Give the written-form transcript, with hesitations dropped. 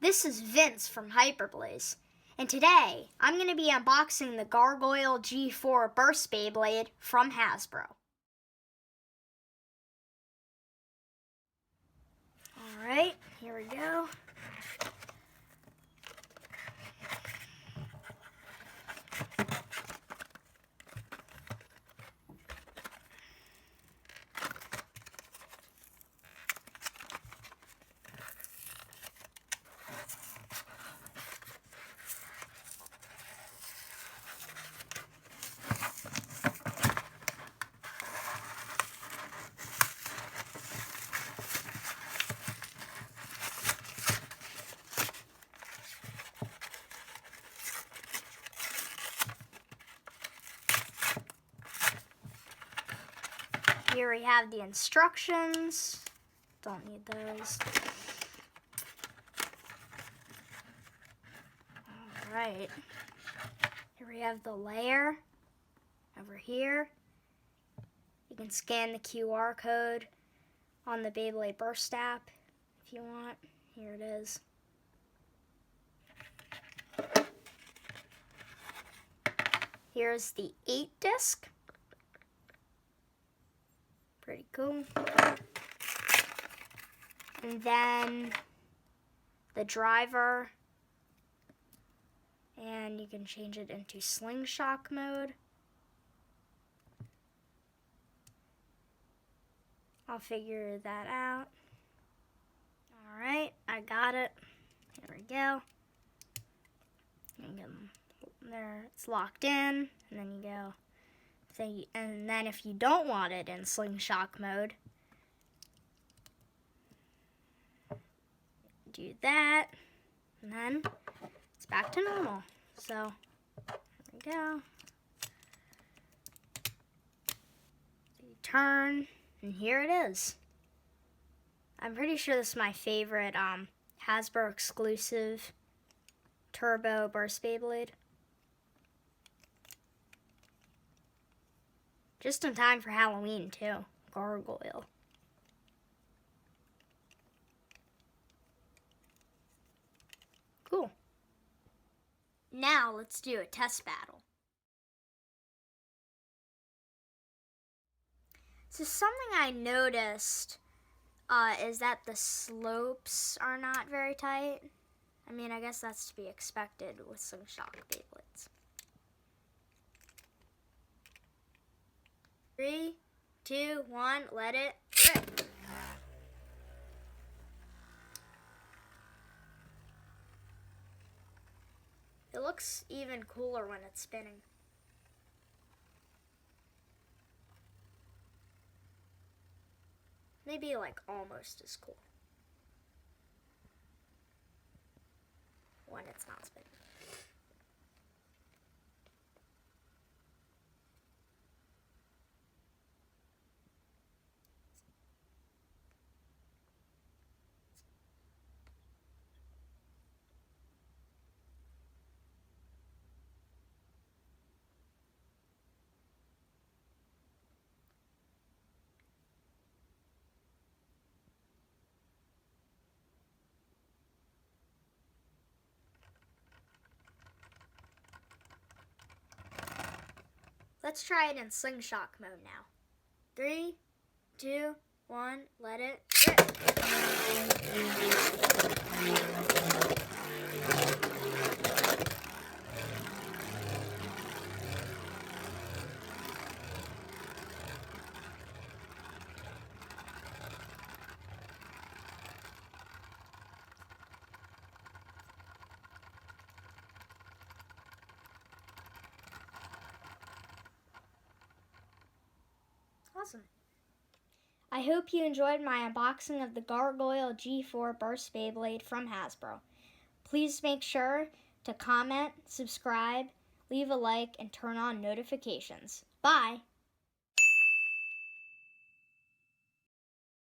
This is Vince from Hyperblaze, and today I'm going to be unboxing the Gargoyle G4 Burst Beyblade from Hasbro. Alright, here we go. Here we have the instructions. Don't need those. Alright. Here we have the layer. Over here. You can scan the QR code on the Beyblade Burst app if you want. Here it is. Here's the 8-disc. Pretty cool. And then the driver, and you can change it into slingshot mode. I'll figure that out. Alright, I got it. Here we go. There, it's locked in, and then you go. And then if you don't want it in slingshot mode, do that, and then it's back to normal. So, there we go. So you turn, and here it is. I'm pretty sure this is my favorite Hasbro exclusive Turbo Burst Beyblade. Just in time for Halloween, too. Gargoyle. Cool. Now, let's do a test battle. So something I noticed is that the slopes are not very tight. I mean, I guess that's to be expected with some shock Beyblades. 3, 2, 1, let it rip. It looks even cooler when it's spinning. Maybe like almost as cool when it's not spinning. Let's try it in slingshot mode now. 3, 2, 1, let it rip. Awesome. I hope you enjoyed my unboxing of the Gargoyle G4 Burst Beyblade from Hasbro. Please make sure to comment, subscribe, leave a like, and turn on notifications. Bye!